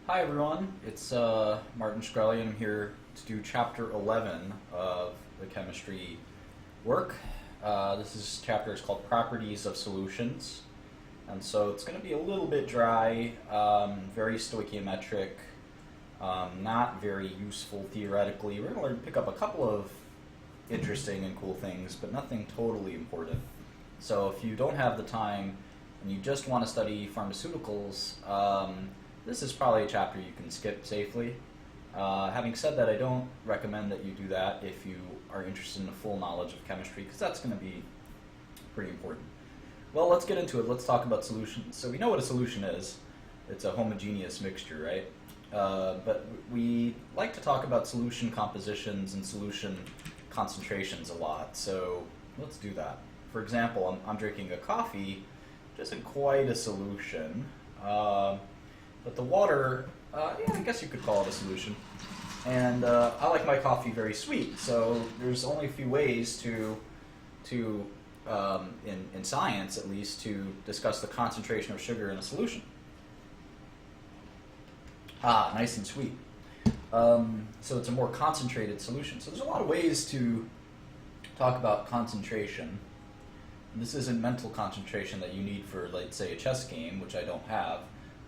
Hi everyone, it's Martin Shkreli, and I'm here to do chapter 11 of the chemistry work. Chapter is called Properties of Solutions, and so it's going to be a little bit dry, very stoichiometric, not very useful theoretically. We're going to pick up a couple of interesting and cool things, but nothing totally important. So if you don't have the time and you just want to study pharmaceuticals, this is probably a chapter you can skip safely. Having said that, I don't recommend that you do that if you are interested in a full knowledge of chemistry, because that's going to be pretty important. Well, let's get into it. Let's talk about solutions. So we know what a solution is. It's a homogeneous mixture, right? But we like to talk about solution compositions and solution concentrations a lot, so let's do that. For example, I'm drinking a coffee, which isn't quite a solution. But the water, I guess you could call it a solution. And I like my coffee very sweet, so there's only a few ways in science at least, to discuss the concentration of sugar in a solution. Nice and sweet. So it's a more concentrated solution. So there's a lot of ways to talk about concentration. And this isn't mental concentration that you need for, let's say, a chess game, which I don't have.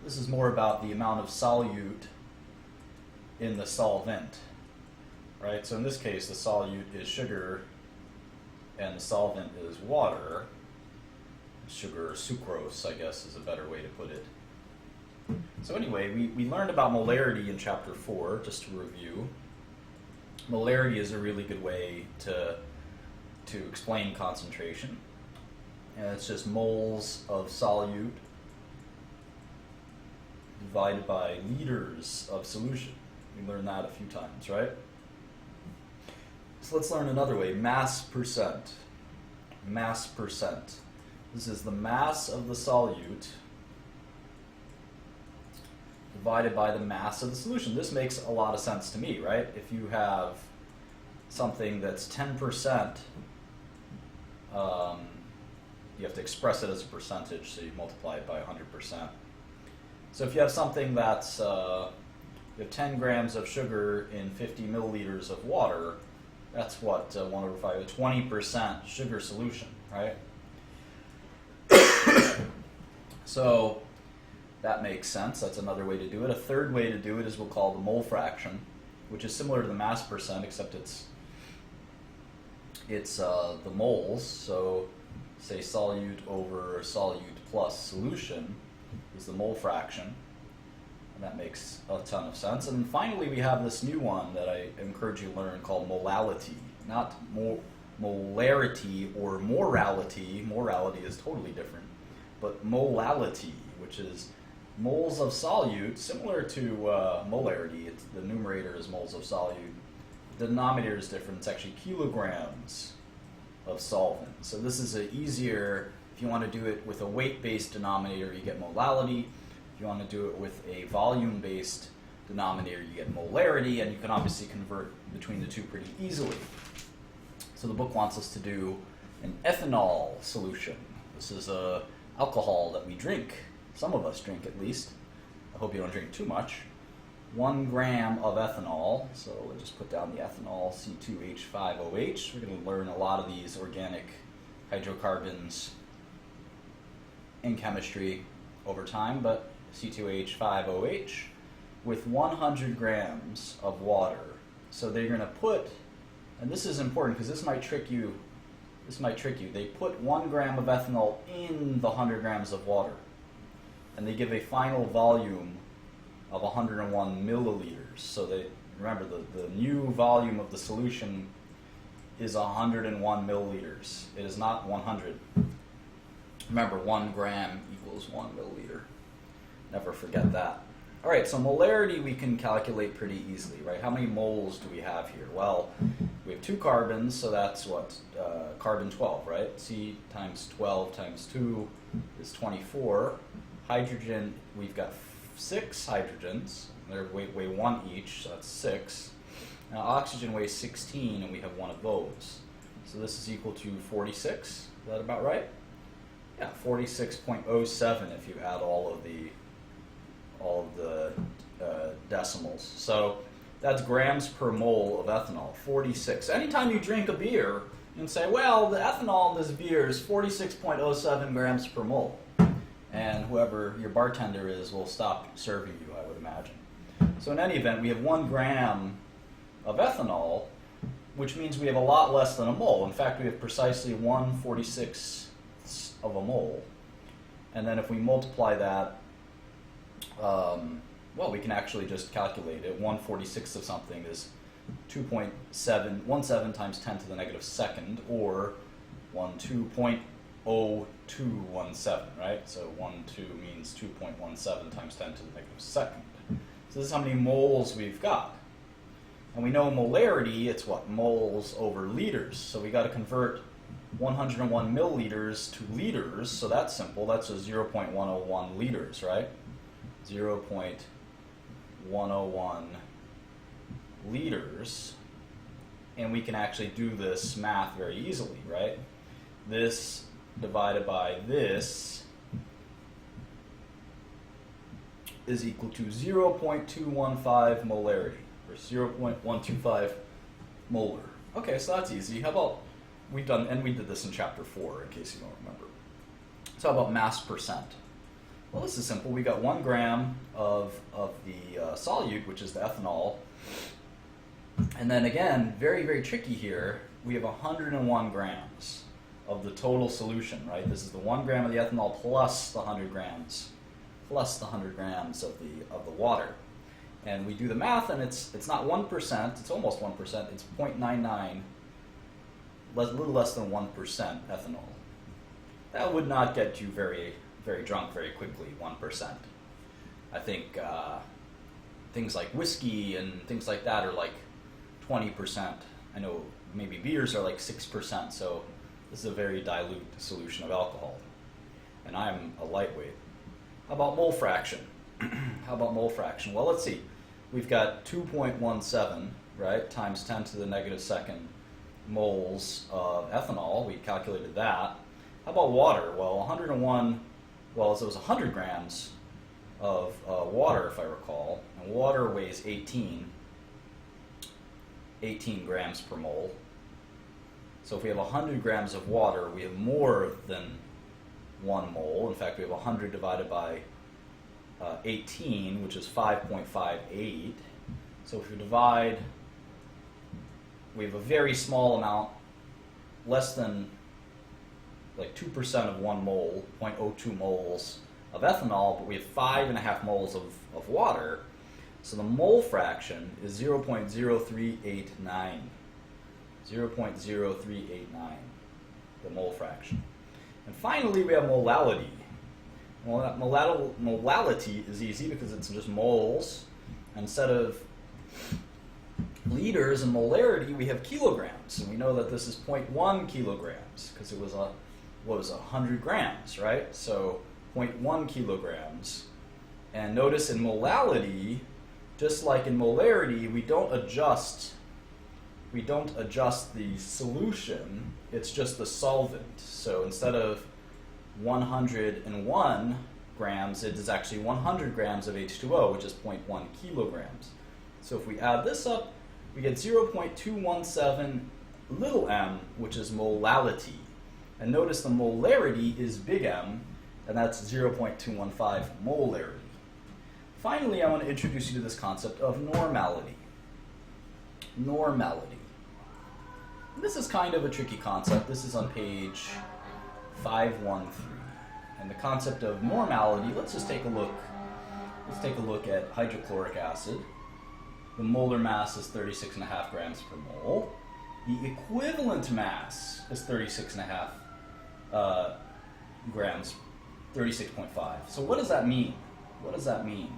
This is more about the amount of solute in the solvent, right? So in this case, the solute is sugar and the solvent is water. Sugar, or sucrose, I guess, is a better way to put it. So anyway, we learned about molarity in chapter 4, just to review. Molarity is a really good way to explain concentration. And it's just moles of solute divided by liters of solution. We learned that a few times, right? So let's learn another way, mass percent. Mass percent. This is the mass of the solute divided by the mass of the solution. This makes a lot of sense to me, right? If you have something that's 10%, you have to express it as a percentage, so you multiply it by 100%. So if you have something that's, you have 10 grams of sugar in 50 milliliters of water, that's what, 1 over 5, a 20% sugar solution, right? So that makes sense. That's another way to do it. A third way to do it is we'll call the mole fraction, which is similar to the mass percent, except it's the moles. So say solute over solute plus solution is the mole fraction, and that makes a ton of sense. And finally, we have this new one that I encourage you to learn called molality. Not molarity or morality. Morality is totally different. But molality, which is moles of solute, similar to molarity. The numerator is moles of solute. The denominator is different. It's actually kilograms of solvent. So this is an easier, if you want to do it with a weight-based denominator, you get molality. If you want to do it with a volume-based denominator, you get molarity, and you can obviously convert between the two pretty easily. So the book wants us to do an ethanol solution. This is a alcohol that we drink. Some of us drink, at least. I hope you don't drink too much. 1 gram of ethanol. So we'll just put down the ethanol, C2H5OH. We're going to learn a lot of these organic hydrocarbons in chemistry over time, but C2H5OH with 100 grams of water. So they're going to put, and this is important because this might trick you. They put 1 gram of ethanol in the 100 grams of water, and they give a final volume of 101 milliliters. So they remember the new volume of the solution is 101 milliliters. It is not 100. Remember, 1 gram equals 1 milliliter. Never forget that. All right, so molarity we can calculate pretty easily, right? How many moles do we have here? Well, we have 2 carbons, so that's what? Carbon 12, right? C times 12 times 2 is 24. Hydrogen, we've got 6 hydrogens. They weigh 1 each, so that's 6. Now oxygen weighs 16, and we have 1 of those. So this is equal to 46. Is that about right? Yeah, 46.07 if you add all of the decimals. So that's grams per mole of ethanol, 46. Anytime you drink a beer, you can say, well, the ethanol in this beer is 46.07 grams per mole. And whoever your bartender is will stop serving you, I would imagine. So in any event, we have 1 gram of ethanol, which means we have a lot less than a mole. In fact, we have precisely 1/46 of a mole. And then if we multiply that, well, we can actually just calculate it. 1/46 of something is 2.717 times 10 to the negative second, or 2.0217, right? So 12 means 2.17 times 10 to the negative second. So this is how many moles we've got. And we know molarity, it's what? Moles over liters. So we got to convert 101 milliliters to liters, so that's simple. That's just 0.101 liters, right? 0.101 liters. And we can actually do this math very easily, right? This divided by this is equal to 0.215 molarity, or 0.125 molar. Okay, so that's easy. How about, we did this in chapter 4, in case you don't remember. So how about mass percent? Well, this is simple. We got 1 gram of the solute, which is the ethanol. And then again, very, very tricky here, we have 101 grams of the total solution, right? This is the 1 gram of the ethanol plus the 100 grams of the water. And we do the math, and it's not 1%, it's almost 1%, it's 0.99, a little less than 1% ethanol. That would not get you very, very drunk very quickly, 1%. I think things like whiskey and things like that are like 20%. I know maybe beers are like 6%, so this is a very dilute solution of alcohol. And I'm a lightweight. How about mole fraction? Well, let's see. We've got 2.17, right, times 10 to the negative second moles of ethanol. We calculated that. How about water? Well, 101, well, so it was 100 grams of water, if I recall. And water weighs 18 grams per mole. So if we have 100 grams of water, we have more than 1 mole. In fact, we have 100 divided by 18, which is 5.58. So if we divide, we have a very small amount, less than like 2% of 1 mole, 0.02 moles of ethanol, but we have 5.5 moles of water. So the mole fraction is 0.0389. 0.0389, the mole fraction. And finally, we have molality. Well, molality is easy because it's just moles. Instead of liters and molarity, we have kilograms. And we know that this is 0.1 kilograms because it was 100 grams, right? So 0.1 kilograms. And notice in molality, just like in molarity, we don't adjust the solution, it's just the solvent. So instead of 101 grams, it is actually 100 grams of H2O, which is 0.1 kilograms. So if we add this up, we get 0.217 little m, which is molality. And notice the molarity is big M, and that's 0.215 molarity. Finally, I want to introduce you to this concept of normality. Normality. This is kind of a tricky concept. This is on page 513. And the concept of normality, let's just take a look. Let's take a look at hydrochloric acid. The molar mass is 36.5 grams per mole. The equivalent mass is 36.5 grams, 36.5. So what does that mean? What does that mean?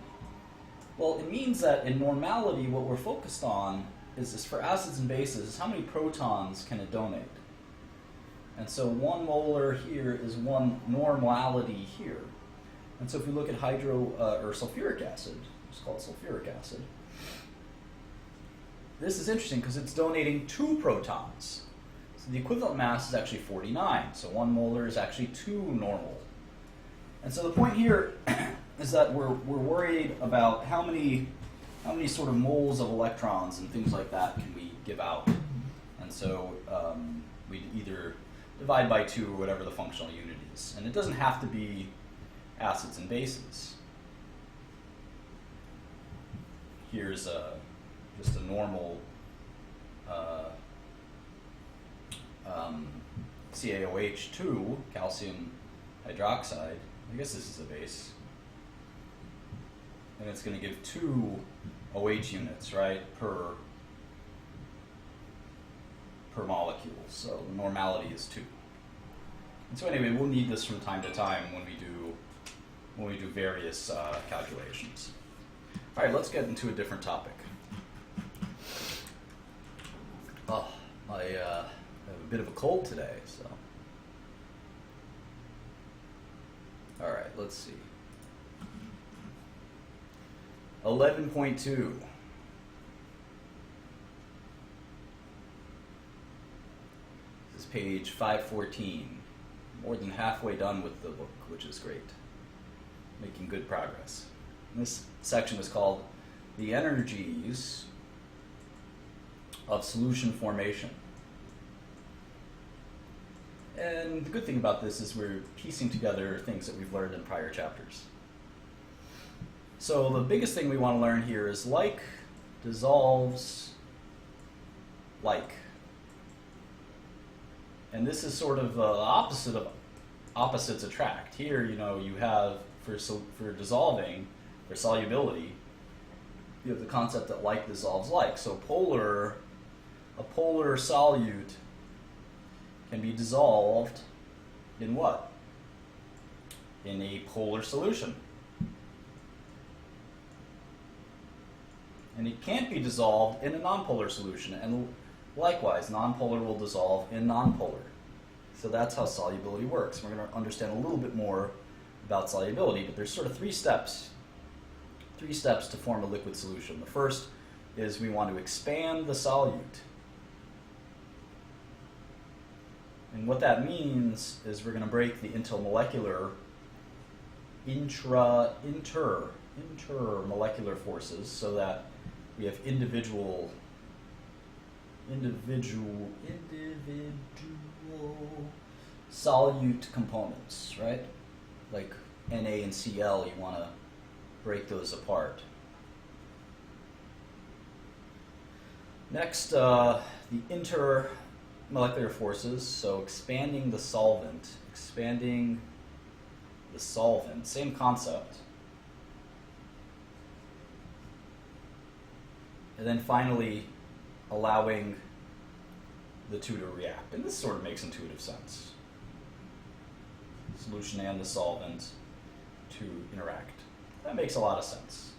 Well, it means that in normality, what we're focused on is for acids and bases, is how many protons can it donate? And so 1 molar here is 1 normality here. And so if we look at or sulfuric acid, let's call it sulfuric acid, this is interesting because it's donating 2 protons. So the equivalent mass is actually 49. So 1 molar is actually 2 normal. And so the point here is that we're worried about how many how many sort of moles of electrons and things like that can we give out? And so we either divide by 2 or whatever the functional unit is. And it doesn't have to be acids and bases. Here's just a normal CaOH2, calcium hydroxide. I guess this is a base. And it's going to give 2 OH units, right, per molecule. So the normality is 2. And so anyway, we'll need this from time to time when we do various calculations. All right, let's get into a different topic. Oh, I have a bit of a cold today, so. All right, let's see. 11.2. This is page 514. More than halfway done with the book, which is great. Making good progress. And this section is called The Energies of Solution Formation. And the good thing about this is we're piecing together things that we've learned in prior chapters. So the biggest thing we want to learn here is like dissolves like. And this is sort of the opposite of opposites attract. Here, you have for dissolving, for solubility, you have the concept that like dissolves like. So a polar solute can be dissolved in what? In a polar solution. And it can't be dissolved in a nonpolar solution. And likewise, nonpolar will dissolve in nonpolar. So that's how solubility works. We're going to understand a little bit more about solubility, but there's sort of 3 steps. 3 steps to form a liquid solution. The first is we want to expand the solute. And what that means is we're going to break the intermolecular, intermolecular forces so that we have individual solute components, right? Like Na and Cl, you want to break those apart. Next, the intermolecular forces, so expanding the solvent, same concept. And then finally, allowing the 2 to react. And this sort of makes intuitive sense. Solution and the solvent to interact. That makes a lot of sense.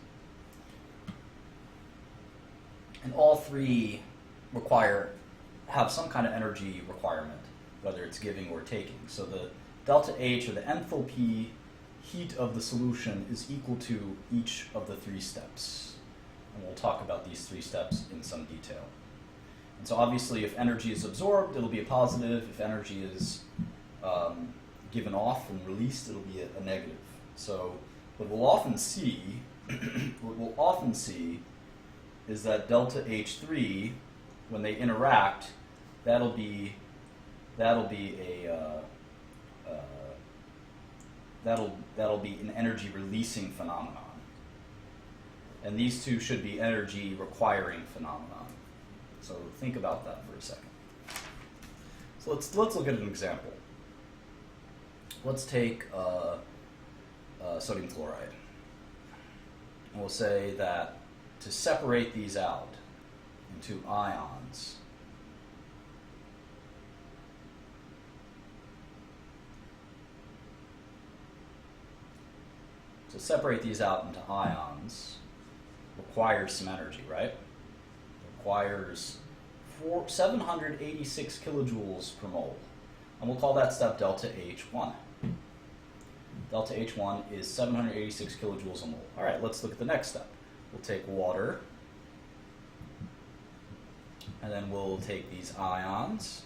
And all 3 have some kind of energy requirement, whether it's giving or taking. So the delta H, or the enthalpy heat of the solution, is equal to each of the 3 steps. And we'll talk about these 3 steps in some detail. And so obviously if energy is absorbed, it'll be a positive. If energy is given off and released, it'll be a negative. So what we'll often see is that delta H3, when they interact, that'll be an energy releasing phenomenon. And these 2 should be energy requiring phenomenon. So think about that for a second. So let's look at an example. Let's take sodium chloride. And we'll say that to separate these out into ions, requires some energy, right? Requires 786 kilojoules per mole. And we'll call that step delta H1. Delta H1 is 786 kilojoules a mole. All right, let's look at the next step. We'll take water, and then we'll take these ions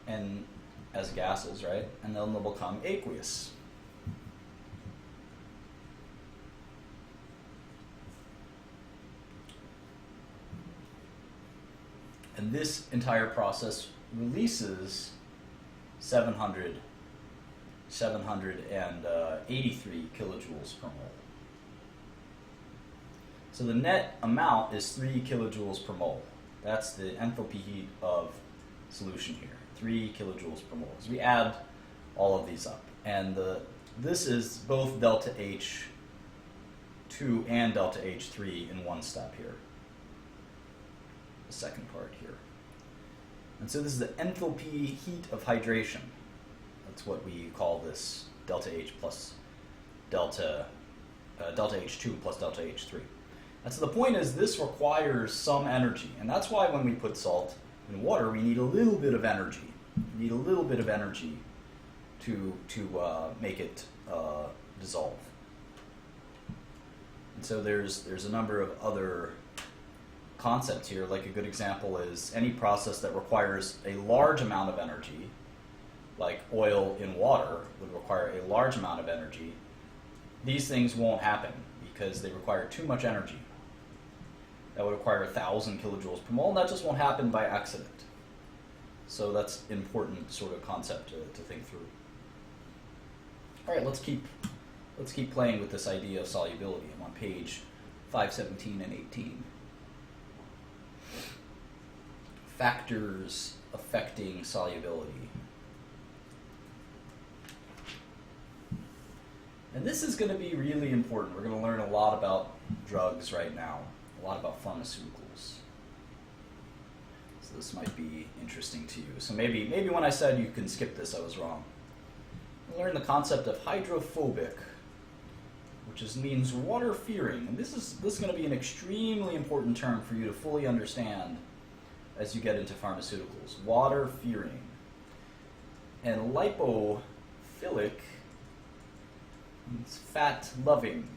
and as gases, right? And then they'll become aqueous. And this entire process releases 783 kilojoules per mole. So the net amount is 3 kilojoules per mole. That's the enthalpy heat of solution here, 3 kilojoules per mole. So we add all of these up. And this is both delta H2 and delta H3 in one step here. The second part here. And so this is the enthalpy heat of hydration. That's what we call this delta H plus delta H2 plus delta H3. And so the point is this requires some energy. And that's why when we put salt in water, we need a little bit of energy. We need a little bit of energy to make it dissolve. And so there's a number of other concepts here. Like a good example is any process that requires a large amount of energy, like oil in water would require a large amount of energy. These things won't happen because they require too much energy. That would require 1,000 kilojoules per mole, and that just won't happen by accident. So that's an important sort of concept to think through. All right, let's keep playing with this idea of solubility. I'm on page 517 and 18. Factors affecting solubility. And this is going to be really important. We're going to learn a lot about drugs right now, a lot about pharmaceuticals. So this might be interesting to you. So maybe when I said you can skip this, I was wrong. We'll learn the concept of hydrophobic, which means water-fearing. And this is going to be an extremely important term for you to fully understand as you get into pharmaceuticals. Water-fearing. And lipophilic means fat-loving.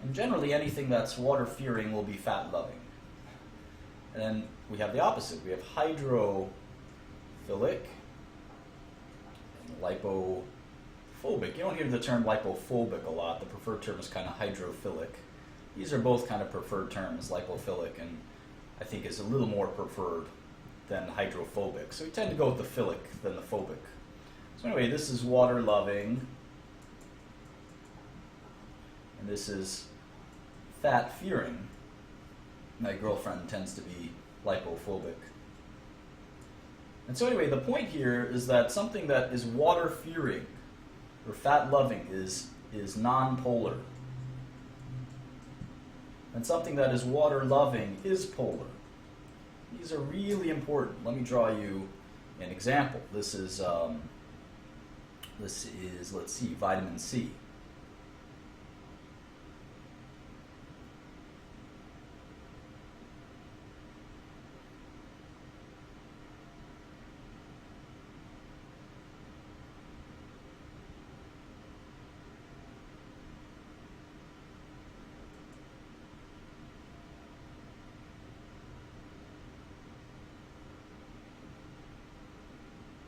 And generally anything that's water-fearing will be fat-loving. And then we have the opposite. We have hydrophilic and lipophobic. You don't hear the term lipophobic a lot. The preferred term is kind of hydrophilic. These are both kind of preferred terms, lipophilic, and I think is a little more preferred than hydrophobic. So we tend to go with the philic than the phobic. So anyway, this is water-loving, and this is fat-fearing. My girlfriend tends to be lipophobic. And so anyway, the point here is that something that is water-fearing or fat-loving is non-polar. And something that is water-loving is polar. These are really important. Let me draw you an example. This is let's see, vitamin C.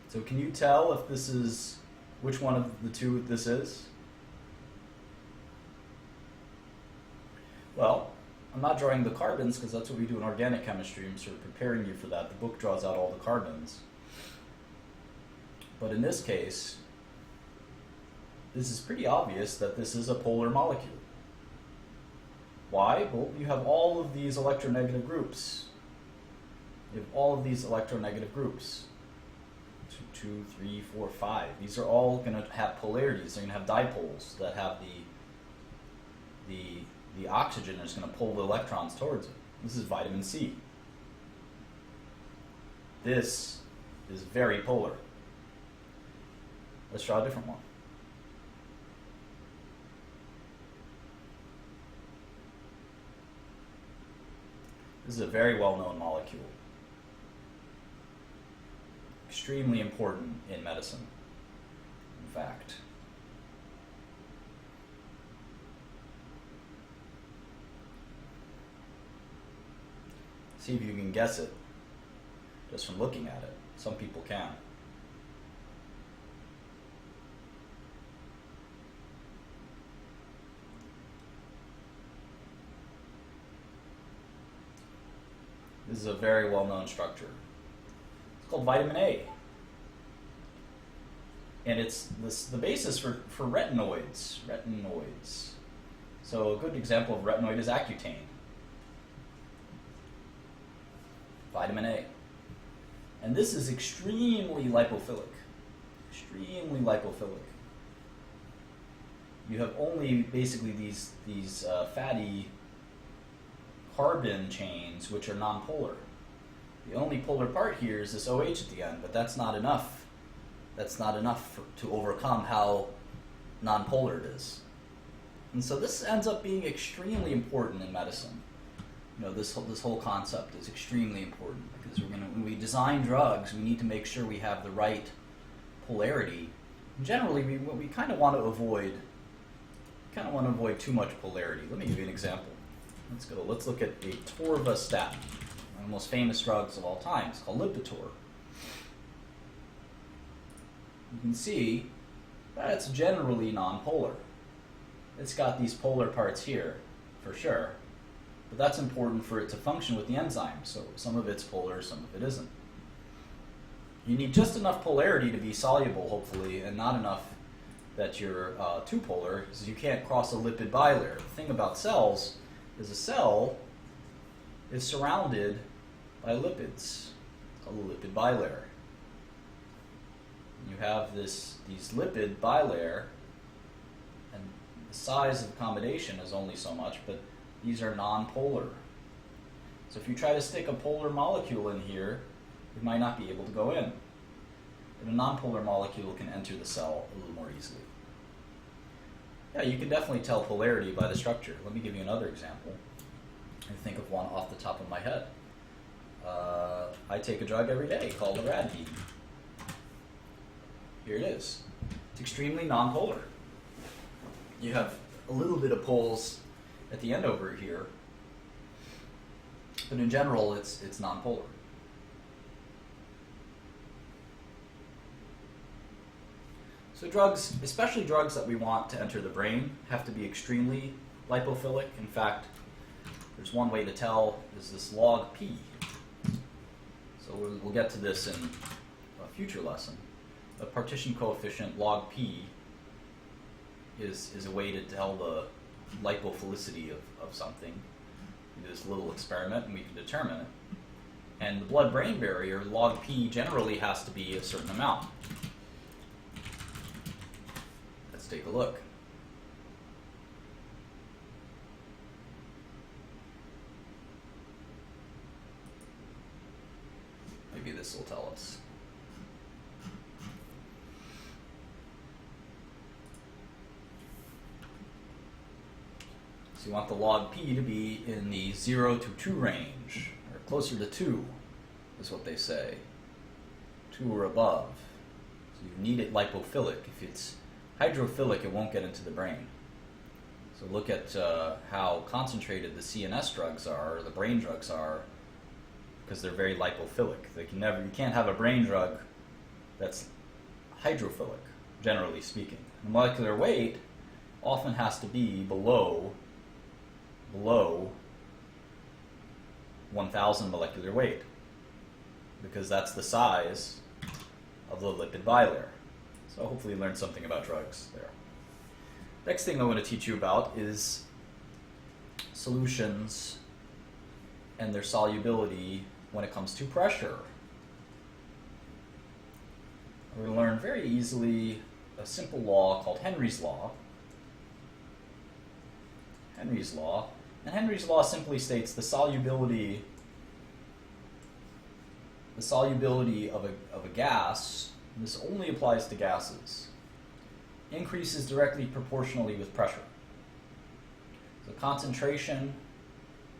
So can you tell if this is, which one of the two this is? Well, I'm not drawing the carbons because that's what we do in organic chemistry. I'm sort of preparing you for that. The book draws out all the carbons. But in this case, this is pretty obvious that this is a polar molecule. Why? Well, you have all of these electronegative groups. You have all of these electronegative groups. 2, 3, 4, 5. These are all going to have polarities. They're going to have dipoles that have the oxygen is going to pull the electrons towards it. This is vitamin C. This is very polar. Let's try a different one. This is a very well-known molecule. Extremely important in medicine, in fact. See if you can guess it just from looking at it. Some people can. is a very well-known structure. It's called vitamin A. And it's the basis for retinoids. So a good example of retinoid is Accutane. Vitamin A. And this is extremely lipophilic. Extremely lipophilic. You have only basically these fatty carbon chains which are nonpolar. The only polar part here is this OH at the end, but that's not enough. That's not enough to overcome how nonpolar it is. And so this ends up being extremely important in medicine. You know, this whole concept is extremely important because when we design drugs, we need to make sure we have the right polarity. And generally, we kind of want to avoid too much polarity. Let me give you an example. Let's look at a torvastatin, one of the most famous drugs of all time. It's called Lipitor. You can see that it's generally nonpolar. It's got these polar parts here, for sure. But that's important for it to function with the enzyme. So some of it's polar, some of it isn't. You need just enough polarity to be soluble, hopefully, and not enough that you're too polar, because you can't cross a lipid bilayer. The thing about cells is a cell is surrounded by lipids, called a lipid bilayer. You have these lipid bilayer, and the size of accommodation is only so much, but these are non-polar. So if you try to stick a polar molecule in here, it might not be able to go in. And a non-polar molecule can enter the cell a little more easily. Yeah, you can definitely tell polarity by the structure. Let me give you another example. I think of one off the top of my head. I take a drug every day called loratadine. Here it is. It's extremely non-polar. You have a little bit of poles at the end over here, but in general, it's non-polar. So drugs, especially drugs that we want to enter the brain, have to be extremely lipophilic. In fact, there's one way to tell is this log P. So we'll get to this in a future lesson. The partition coefficient log P is a way to tell the lipophilicity of something. We do this little experiment and we can determine it. And the blood-brain barrier, log P, generally has to be a certain amount. Let's take a look. Maybe this will tell us. So you want the log P to be in the 0 to 2 range, or closer to 2 is what they say. 2 or above. So you need it lipophilic. If it's hydrophilic, it won't get into the brain. So look at how concentrated the CNS drugs are, or the brain drugs are, because they're very lipophilic. You can't have a brain drug that's hydrophilic, generally speaking. The molecular weight often has to be below 1,000 molecular weight, because that's the size of the lipid bilayer. So hopefully you learned something about drugs there. Next thing I want to teach you about is solutions and their solubility when it comes to pressure. We're going to learn very easily a simple law called Henry's law. Henry's law. And Henry's law simply states the solubility of a gas, and this only applies to gases, increases directly proportionally with pressure. So concentration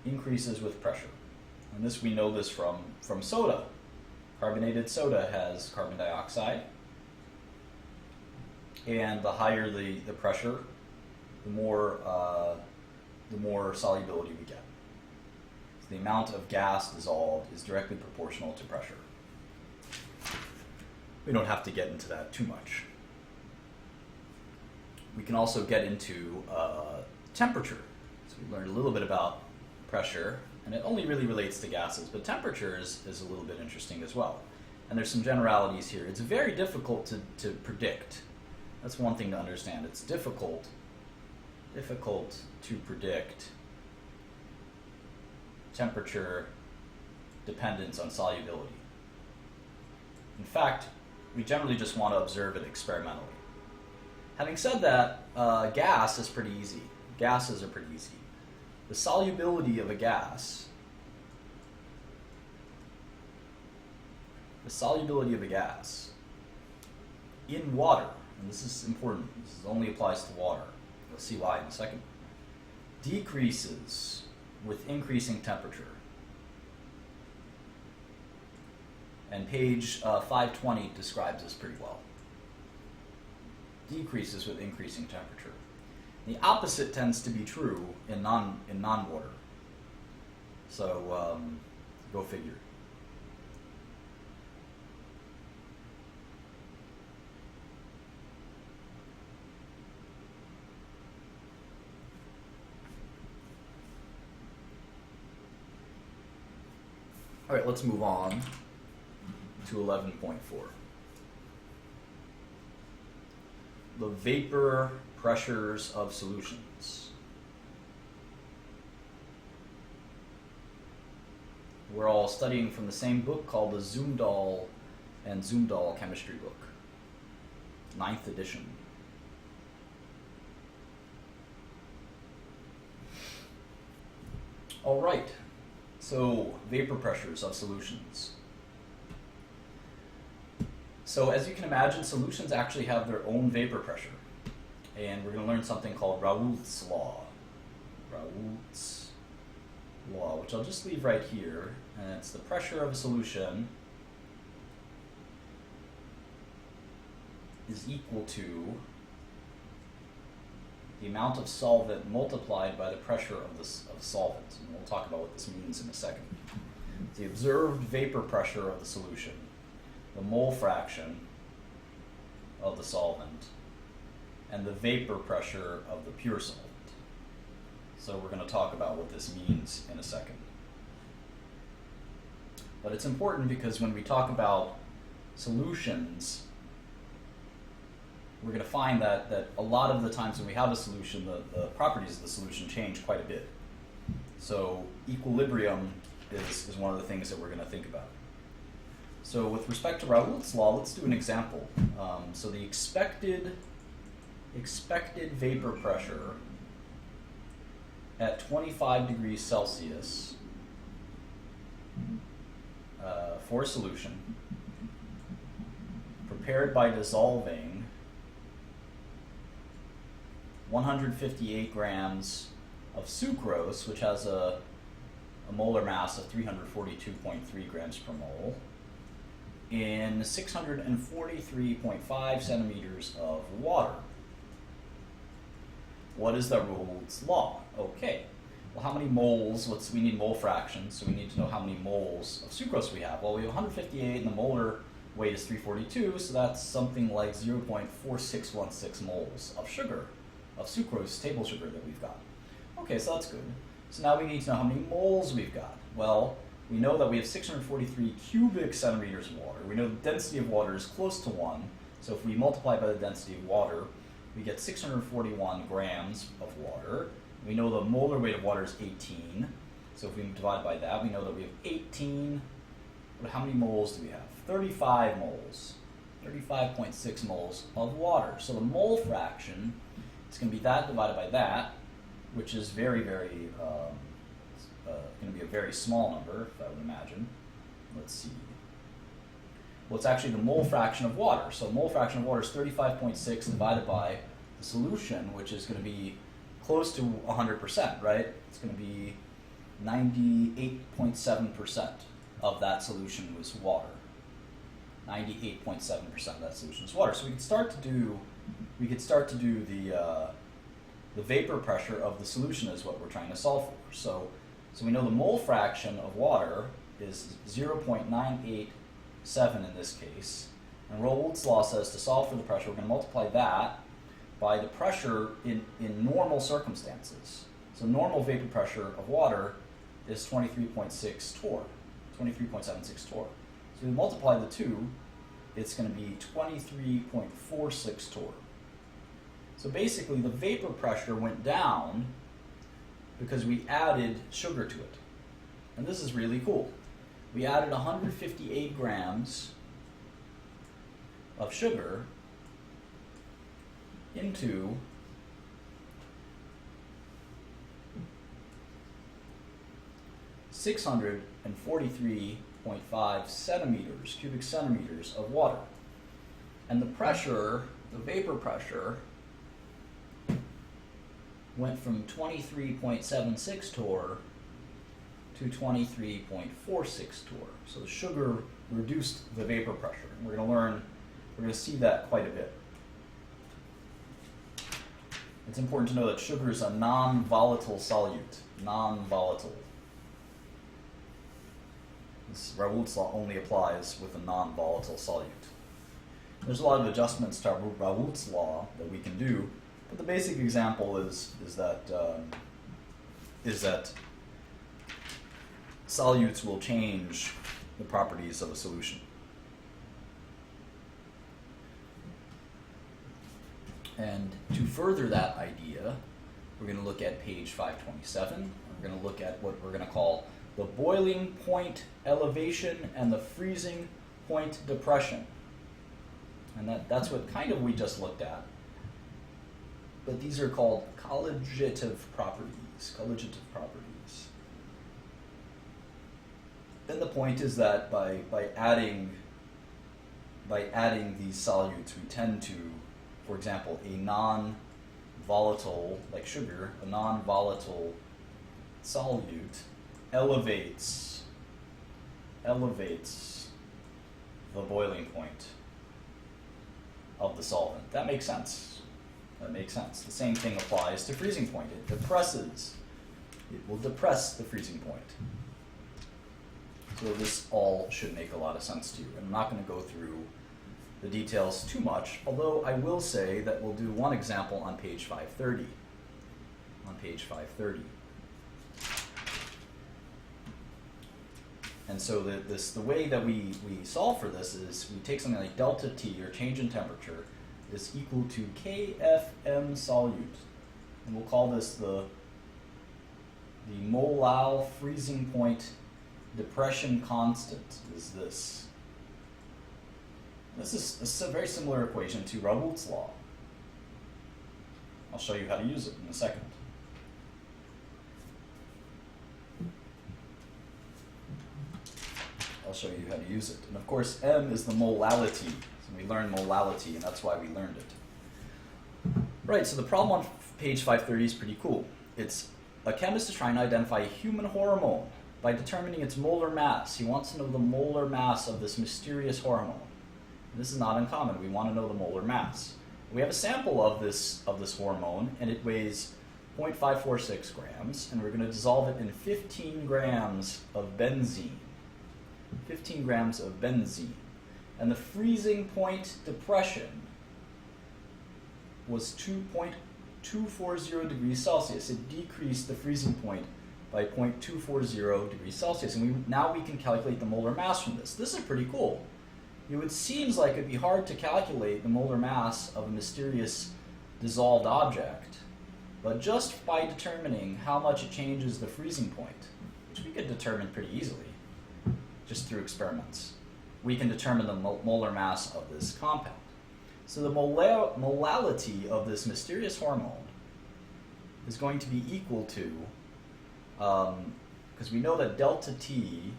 increases with pressure. And this, we know this from soda. Carbonated soda has carbon dioxide. And the higher the pressure, the more solubility we get. So the amount of gas dissolved is directly proportional to pressure. We don't have to get into that too much. We can also get into temperature. So we learned a little bit about pressure. And it only really relates to gases, but temperature is a little bit interesting as well. And there's some generalities here. It's very difficult to predict. That's one thing to understand. It's difficult to predict temperature dependence on solubility. In fact, we generally just want to observe it experimentally. Having said that, gas is pretty easy. Gases are pretty easy. The solubility of a gas, in water, and this is important, this only applies to water, you'll see why in a second, decreases with increasing temperature. And page 520 describes this pretty well. Decreases with increasing temperature. The opposite tends to be true in non-water. So go figure. All right, let's move on to 11.4. The vapor pressures of solutions. We're all studying from the same book called the Zumdahl and Zumdahl chemistry book, 9th edition. All right, so vapor pressures of solutions. So as you can imagine, solutions actually have their own vapor pressure. And we're going to learn something called Raoult's law. Raoult's law, which I'll just leave right here. And it's the pressure of a solution is equal to the amount of solvent multiplied by the pressure of the solvent. And we'll talk about what this means in a second. The observed vapor pressure of the solution, the mole fraction of the solvent, and the vapor pressure of the pure solvent. So we're going to talk about what this means in a second. But it's important because when we talk about solutions, we're going to find that a lot of the times when we have a solution, the properties of the solution change quite a bit. So equilibrium is one of the things that we're going to think about. So with respect to Raoult's law, let's do an example. So the expected vapor pressure at 25 degrees Celsius for a solution prepared by dissolving 158 grams of sucrose, which has a molar mass of 342.3 grams per mole, in 643.5 centimeters of water. What is the Raoult's law? Okay, well, how many moles? We need mole fraction, so we need to know how many moles of sucrose we have. Well, we have 158 and the molar weight is 342, so that's something like 0.4616 moles of sugar, of sucrose, table sugar that we've got. Okay, so that's good. So now we need to know how many moles we've got. Well, we know that we have 643 cubic centimeters of water. We know the density of water is close to 1, so if we multiply by the density of water, we get 641 grams of water. We know the molar weight of water is 18, so if we divide by that, we know that we have 18, but how many moles do we have? 35 moles, 35.6 moles of water. So the mole fraction is going to be that divided by that, which is very, very, going to be a very small number, if I would imagine. Let's see. Well, it's actually the mole fraction of water. So mole fraction of water is 35.6 divided by the solution, which is going to be close to 100%, right? It's going to be 98.7% of that solution was water. 98.7% of that solution is water. So we could start to do the vapor pressure of the solution is what we're trying to solve for. So we know the mole fraction of water is 0.987 in this case. And Raoult's law says to solve for the pressure, we're going to multiply that by the pressure in normal circumstances. So normal vapor pressure of water is 23.6 torr, 23.76 torr. So we multiply the two, it's going to be 23.46 torr. So basically the vapor pressure went down because we added sugar to it. And this is really cool. We added 158 grams of sugar into (643.5 cubic centimeters of water. And the pressure, the vapor pressure, went from 23.76 torr to 23.46 torr. So the sugar reduced the vapor pressure. And we're going to see that quite a bit. It's important to know that sugar is a non-volatile solute. Non-volatile. This Raoult's law only applies with a non-volatile solute. There's a lot of adjustments to Raoult's law that we can do, but the basic example is that solutes will change the properties of a solution. And to further that idea, we're going to look at page 527. We're going to look at what we're going to call the boiling point elevation and the freezing point depression. And that's what kind of we just looked at. But these are called colligative properties. Colligative properties. Then the point is that by adding these solutes, we tend to, for example, a non-volatile, like sugar, a non-volatile solute elevates the boiling point of the solvent. That makes sense. That makes sense. The same thing applies to freezing point. It will depress the freezing point. So this all should make a lot of sense to you. And I'm not going to go through the details too much, although I will say that we'll do one example on page 530. On page 530. And so the way that we solve for this is we take something like delta T, or change in temperature, is equal to KFM solute. And we'll call this the molal freezing point depression constant is this. This is a very similar equation to Raoult's law. I'll show you how to use it in a second. I'll show you how to use it. And of course, M is the molality. So we learned molality, and that's why we learned it. Right, so the problem on page 530 is pretty cool. It's a chemist is trying to identify a human hormone by determining its molar mass. He wants to know the molar mass of this mysterious hormone. And this is not uncommon. We want to know the molar mass. We have a sample of this hormone, and it weighs 0.546 grams, and we're going to dissolve it in 15 grams of benzene. 15 grams of benzene. And the freezing point depression was 2.240 degrees Celsius. It decreased the freezing point by 0.240 degrees Celsius. And now we can calculate the molar mass from this. This is pretty cool. It seems like it'd be hard to calculate the molar mass of a mysterious dissolved object, but just by determining how much it changes the freezing point, which we could determine pretty easily, just through experiments, we can determine the molar mass of this compound. So the molality of this mysterious hormone is going to be equal to, because we know that delta T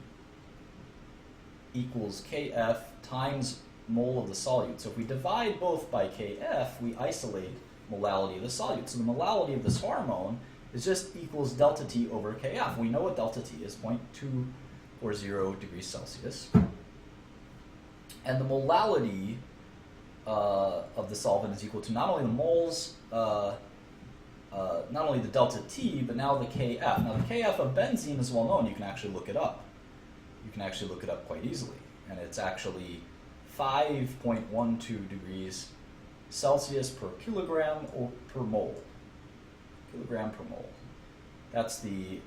equals Kf times mole of the solute. So if we divide both by Kf, we isolate molality of the solute. So the molality of this hormone is just equals delta T over Kf. We know what delta T is, 0.240 degrees Celsius. And the molality of the solvent is equal to not only the moles, not only the delta T, but now the Kf. Now the Kf of benzene is well known. You can actually look it up. You can actually look it up quite easily. And it's actually 5.12 degrees Celsius per kilogram or per mole. Kilogram per mole. That's the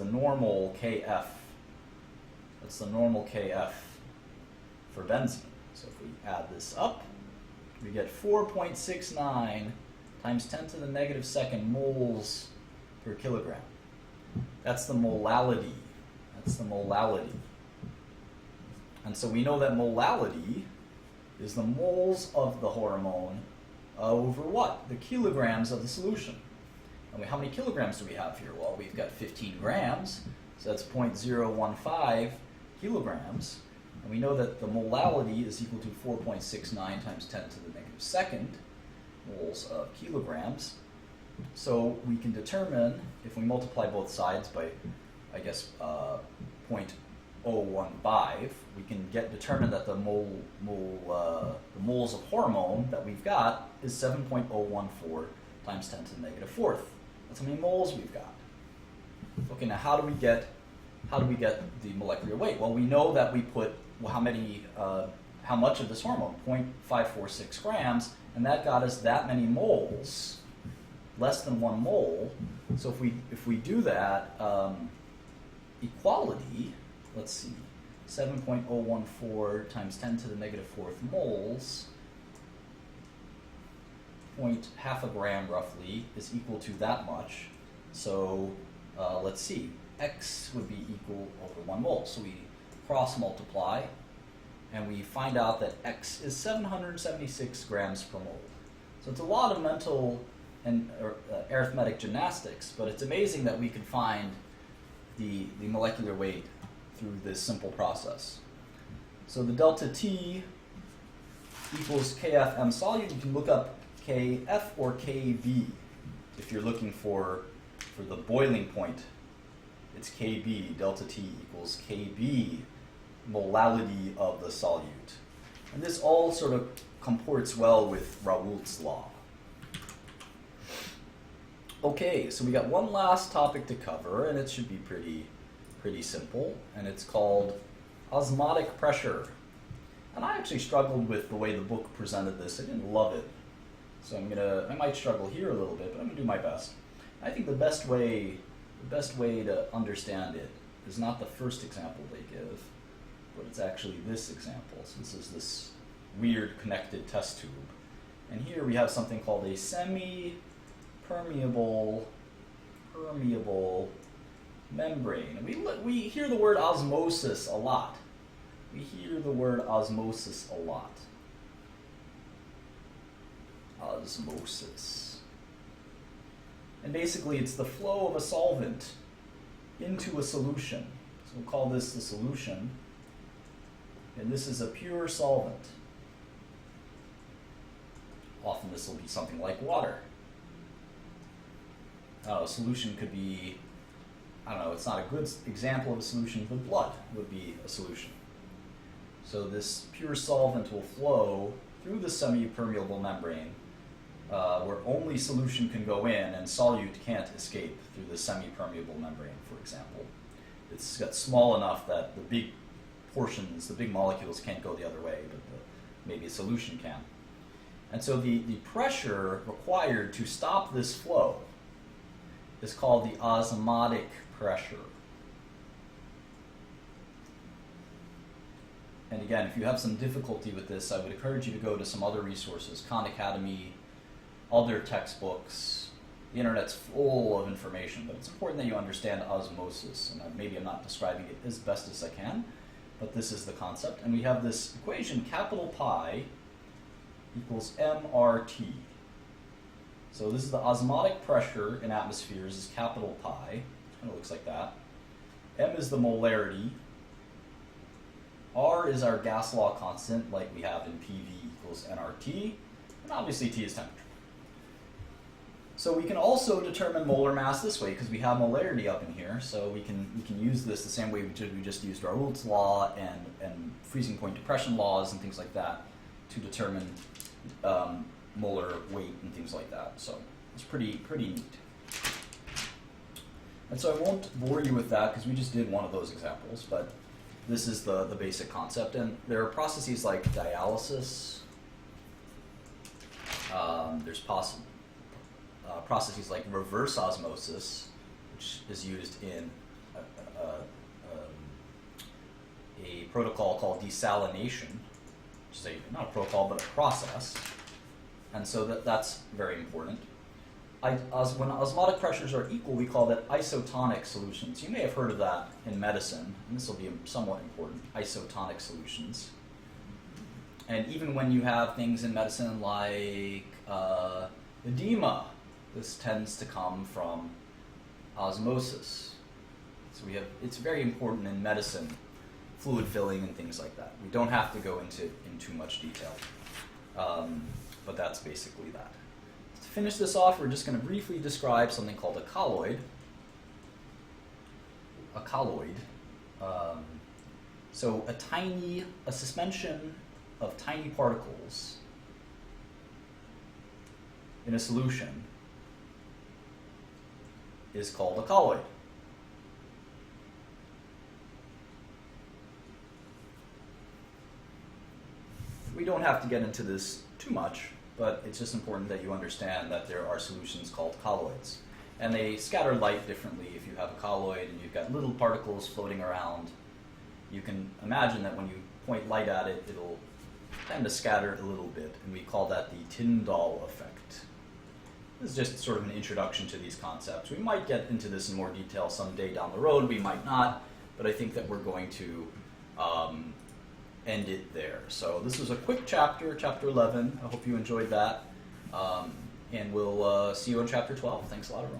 normal Kf. That's the normal Kf for benzene. So if we add this up, we get 4.69 times 10 to the negative second moles per kilogram. That's the molality. That's the molality. And so we know that molality is the moles of the hormone over what? The kilograms of the solution. And how many kilograms do we have here? Well, we've got 15 grams, so that's 0.015 kilograms. And we know that the molality is equal to 4.69 times 10 to the negative second moles of kilograms. So we can determine, if we multiply both sides by, I guess, 0.015, we can determine that the moles of hormone that we've got is 7.014 times 10 to the negative fourth. That's how many moles we've got. Okay, now how do we get the molecular weight? Well, we know that we put how much of this hormone, 0.546 grams, and that got us that many moles, less than 1 mole. So if we do that equality, let's see, 7.014 times 10 to the negative fourth moles, half a gram roughly, is equal to that much. So let's see, x would be equal over 1 mole. So we cross multiply, and we find out that x is 776 grams per mole. So it's a lot of mental and arithmetic gymnastics, but it's amazing that we could find the molecular weight through this simple process. So the delta T equals Kf m solute. You can look up Kf or Kb if you're looking for the boiling point. It's Kb, delta T equals Kb, molality of the solute. And this all sort of comports well with Raoult's law. Okay, so we got one last topic to cover, and it should be pretty simple, and it's called osmotic pressure. And I actually struggled with the way the book presented this. I didn't love it. So I might struggle here a little bit, but I'm gonna do my best. I think the best way to understand it is not the first example they give, but it's actually this example. So this is this weird connected test tube. And here we have something called a semi-permeable membrane. And we hear the word osmosis a lot. We hear the word osmosis a lot. Osmosis. And basically it's the flow of a solvent into a solution. So we'll call this the solution. And this is a pure solvent. Often this will be something like water. A solution could be, I don't know, it's not a good example of a solution, but blood would be a solution. So this pure solvent will flow through the semi-permeable membrane where only solution can go in and solute can't escape through the semi-permeable membrane, for example. It's got small enough that the big portions, the big molecules can't go the other way, but maybe a solution can. And so the pressure required to stop this flow is called the osmotic pressure. And again, if you have some difficulty with this, I would encourage you to go to some other resources, Khan Academy, other textbooks. The internet's full of information, but it's important that you understand osmosis. And maybe I'm not describing it as best as I can, but this is the concept. And we have this equation, capital Pi equals mRT. So this is the osmotic pressure in atmospheres is capital Pi. It kind of looks like that. M is the molarity. R is our gas law constant, like we have in PV equals nRT. And obviously T is temperature. So we can also determine molar mass this way because we have molarity up in here. So we can use this the same way we just used Raoult's law and freezing point depression laws and things like that to determine molar weight and things like that. So it's pretty neat. And so I won't bore you with that because we just did one of those examples, but this is the basic concept. And there are processes like dialysis. There's processes like reverse osmosis, which is used in a protocol called desalination, which is not a protocol but a process, and so that's very important. When osmotic pressures are equal, we call that isotonic solutions. You may have heard of that in medicine, and this will be somewhat important, isotonic solutions. And even when you have things in medicine like edema, this tends to come from osmosis. So it's very important in medicine, fluid filling and things like that. We don't have to go into too much detail, but that's basically that. To finish this off, we're just going to briefly describe something called a colloid. A colloid. So a suspension of tiny particles in a solution is called a colloid. We don't have to get into this too much, but it's just important that you understand that there are solutions called colloids. And they scatter light differently. If you have a colloid and you've got little particles floating around, you can imagine that when you point light at it, it'll tend to scatter a little bit, and we call that the Tyndall effect. This is just sort of an introduction to these concepts. We might get into this in more detail someday down the road, we might not, but I think that we're going to end it there. So this was a quick chapter, chapter 11. I hope you enjoyed that, and we'll see you in chapter 12. Thanks a lot, everyone.